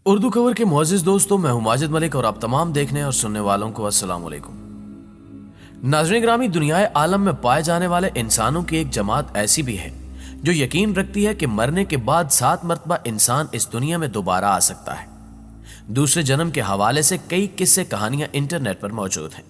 اردو خبر کے معزز دوستوں، میں ہوں ماجد ملک اور آپ تمام دیکھنے اور سننے والوں کو السلام علیکم۔ ناظرین گرامی، دنیائے عالم میں پائے جانے والے انسانوں کی ایک جماعت ایسی بھی ہے جو یقین رکھتی ہے کہ مرنے کے بعد 7 مرتبہ انسان اس دنیا میں دوبارہ آ سکتا ہے۔ دوسرے جنم کے حوالے سے کئی قصے کہانیاں انٹرنیٹ پر موجود ہیں،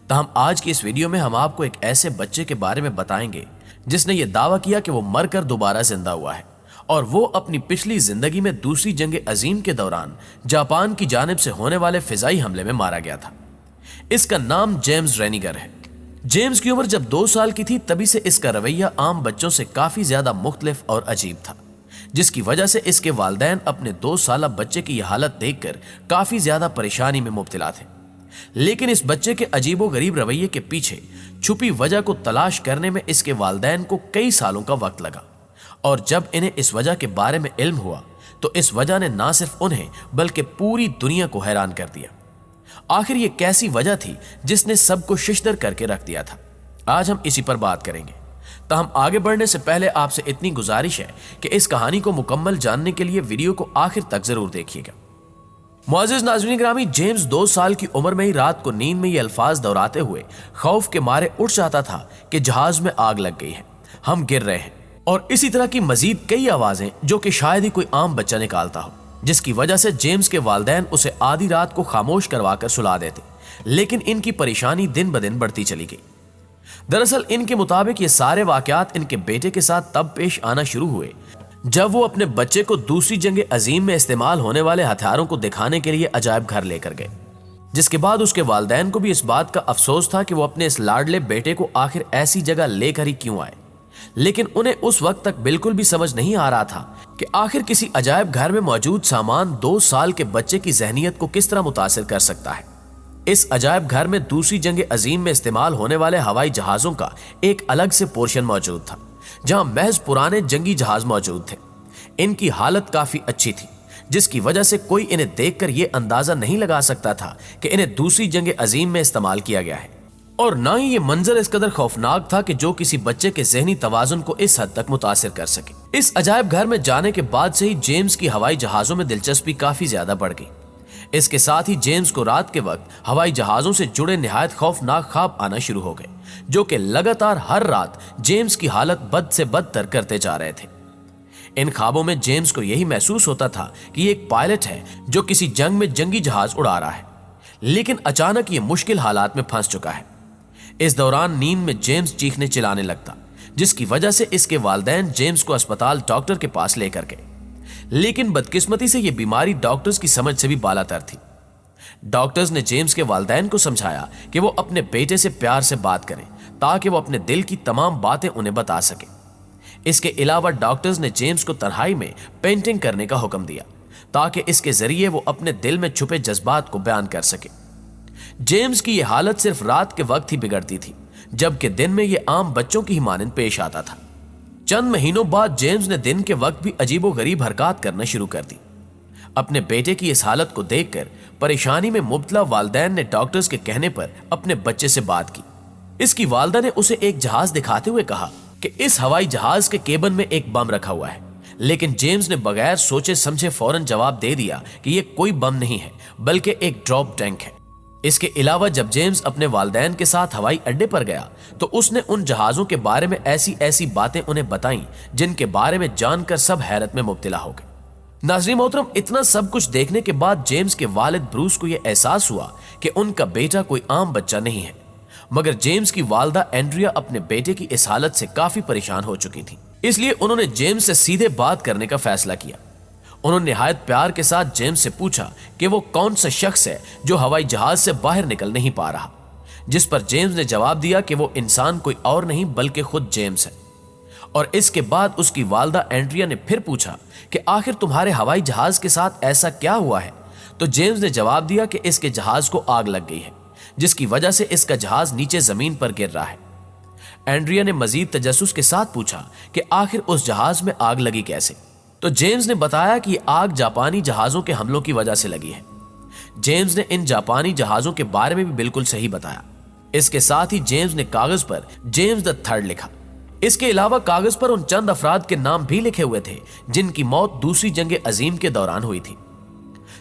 تاہم آج کی اس ویڈیو میں ہم آپ کو ایک ایسے بچے کے بارے میں بتائیں گے جس نے یہ دعویٰ کیا کہ وہ مر کر دوبارہ زندہ ہوا ہے، اور وہ اپنی پچھلی زندگی میں دوسری جنگ عظیم کے دوران جاپان کی جانب سے ہونے والے فضائی حملے میں مارا گیا تھا۔ اس کا نام جیمز رینیگر ہے۔ جیمز کی عمر جب 2 سال کی تھی تبھی سے اس کا رویہ عام بچوں سے کافی زیادہ مختلف اور عجیب تھا، جس کی وجہ سے اس کے والدین اپنے 2 سالہ بچے کی یہ حالت دیکھ کر کافی زیادہ پریشانی میں مبتلا تھے۔ لیکن اس بچے کے عجیب و غریب رویے کے پیچھے چھپی وجہ کو تلاش کرنے میں اس کے والدین کو کئی سالوں کا وقت لگا، اور جب انہیں اس وجہ کے بارے میں علم ہوا تو اس وجہ نے نہ صرف انہیں بلکہ پوری دنیا کو حیران کر دیا۔ آخر یہ کیسی وجہ تھی جس نے سب کو ششدر کر کے رکھ دیا تھا؟ آج ہم اسی پر بات کریں گے۔ تاہم آگے بڑھنے سے پہلے آپ سے اتنی گزارش ہے کہ اس کہانی کو مکمل جاننے کے لیے ویڈیو کو آخر تک ضرور دیکھیے گا۔ معزز ناظرین گرامی، جیمز 2 سال کی عمر میں ہی رات کو نیند میں یہ الفاظ دہراتے ہوئے خوف کے مارے اٹھ جاتا تھا کہ جہاز میں آگ لگ گئی ہے، ہم گر رہے ہیں، اور اسی طرح کی مزید کئی آوازیں جو کہ شاید ہی کوئی عام بچہ نکالتا ہو، جس کی وجہ سے جیمز کے والدین اسے آدھی رات کو خاموش کروا کر سلا دیتے۔ لیکن ان کی پریشانی دن بدن بڑھتی چلی گئی۔ دراصل ان کے مطابق یہ سارے واقعات ان کے بیٹے کے ساتھ تب پیش آنا شروع ہوئے جب وہ اپنے بچے کو دوسری جنگ عظیم میں استعمال ہونے والے ہتھیاروں کو دکھانے کے لیے عجائب گھر لے کر گئے، جس کے بعد اس کے والدین کو بھی اس بات کا افسوس تھا کہ وہ اپنے اس لاڈلے بیٹے کو آخر ایسی جگہ لے کر ہی کیوں آئے۔ لیکن انہیں اس وقت تک بالکل بھی سمجھ نہیں آ رہا تھا کہ آخر کسی عجائب گھر میں موجود سامان 2 سال کے بچے کی ذہنیت کو کس طرح متاثر کر سکتا ہے۔ اس عجائب گھر میں دوسری جنگ عظیم میں استعمال ہونے والے ہوائی جہازوں کا ایک الگ سے پورشن موجود تھا، جہاں محض پرانے جنگی جہاز موجود تھے۔ ان کی حالت کافی اچھی تھی، جس کی وجہ سے کوئی انہیں دیکھ کر یہ اندازہ نہیں لگا سکتا تھا کہ انہیں دوسری جنگ عظیم میں استعمال کیا گیا ہے، اور نہ ہی یہ منظر اس قدر خوفناک تھا کہ جو کسی بچے کے ذہنی توازن کو اس حد تک متاثر کر سکے۔ اس عجائب گھر میں جانے کے بعد سے ہی جیمز کی ہوائی جہازوں میں دلچسپی کافی زیادہ بڑھ گئی۔ اس کے ساتھ ہی جیمز کو رات کے وقت ہوائی جہازوں سے جڑے نہایت خوفناک خواب آنا شروع ہو گئے، جو کہ لگاتار ہر رات جیمز کی حالت بد سے بدتر کرتے جا رہے تھے۔ ان خوابوں میں جیمز کو یہی محسوس ہوتا تھا کہ یہ ایک پائلٹ ہے جو کسی جنگ میں جنگی جہاز اڑا رہا ہے، لیکن اچانک یہ مشکل حالات میں پھنس چکا ہے۔ اس دوران نیند میں جیمز چیخنے چلانے لگتا، جس کی وجہ سے اس کے والدین جیمز کو اسپتال ڈاکٹر کے پاس لے کر گئے، لیکن بدقسمتی سے یہ بیماری ڈاکٹرز کی سمجھ سے بھی بالا تر تھی۔ ڈاکٹرز نے جیمز کے والدین کو سمجھایا کہ وہ اپنے بیٹے سے پیار سے بات کریں تاکہ وہ اپنے دل کی تمام باتیں انہیں بتا سکیں۔ اس کے علاوہ ڈاکٹرز نے جیمز کو تنہائی میں پینٹنگ کرنے کا حکم دیا تاکہ اس کے ذریعے وہ اپنے دل میں چھپے جذبات کو بیان کر سکے۔ جیمز کی یہ حالت صرف رات کے وقت ہی بگڑتی تھی، جبکہ دن میں یہ عام بچوں کی ہی مانند پیش آتا تھا۔ چند مہینوں بعد جیمز نے دن کے وقت بھی عجیب و غریب حرکات کرنا شروع کر دی۔ اپنے بیٹے کی اس حالت کو دیکھ کر پریشانی میں مبتلا والدین نے ڈاکٹرز کے کہنے پر اپنے بچے سے بات کی۔ اس کی والدہ نے اسے ایک جہاز دکھاتے ہوئے کہا کہ اس ہوائی جہاز کے کیبن میں ایک بم رکھا ہوا ہے، لیکن جیمز نے بغیر سوچے سمجھے فوراً جواب دے دیا کہ یہ کوئی بم نہیں ہے بلکہ ایک ڈراپ ٹینک ہے۔ اس کے علاوہ جب جیمز اپنے والدین کے ساتھ ہوائی اڈے پر گیا تو اس نے ان جہازوں کے بارے میں ایسی باتیں انہیں بتائیں جن کے بارے میں جان کر سب حیرت میں مبتلا ہو گئے۔ ناظرین محترم، اتنا سب کچھ دیکھنے کے بعد جیمز کے والد بروس کو یہ احساس ہوا کہ ان کا بیٹا کوئی عام بچہ نہیں ہے، مگر جیمز کی والدہ اینڈریا اپنے بیٹے کی اس حالت سے کافی پریشان ہو چکی تھی، اس لیے انہوں نے جیمز سے سیدھے بات کرنے کا فیصلہ کیا۔ انہوں نے نہایت پیار کے ساتھ جیمز سے پوچھا کہ وہ کون سا شخص ہے جو ہوائی جہاز سے باہر نکل نہیں پا رہا، جس پر جیمز نے جواب دیا کہ وہ انسان کوئی اور نہیں بلکہ خود جیمز ہے۔ اور اس کے بعد اس کی والدہ اینڈریا نے پھر پوچھا کہ آخر تمہارے ہوائی جہاز کے ساتھ ایسا کیا ہوا ہے؟ تو جیمز نے جواب دیا کہ اس کے جہاز کو آگ لگ گئی ہے، جس کی وجہ سے اس کا جہاز نیچے زمین پر گر رہا ہے۔ اینڈریا نے مزید تجسس کے ساتھ پوچھا کہ آخر اس جہاز میں آگ لگی کیسے؟ تو جیمز نے بتایا کہ یہ آگ جاپانی جہازوں کے حملوں کی وجہ سے لگی ہے۔ جیمز نے ان جاپانی جہازوں کے بارے میں بھی بالکل صحیح بتایا۔ اس کے ساتھ ہی جیمز نے کاغذ پر جیمز دا تھرڈ لکھا۔ اس کے علاوہ کاغذ پر ان چند افراد کے نام بھی لکھے ہوئے تھے جن کی موت دوسری جنگ عظیم کے دوران ہوئی تھی۔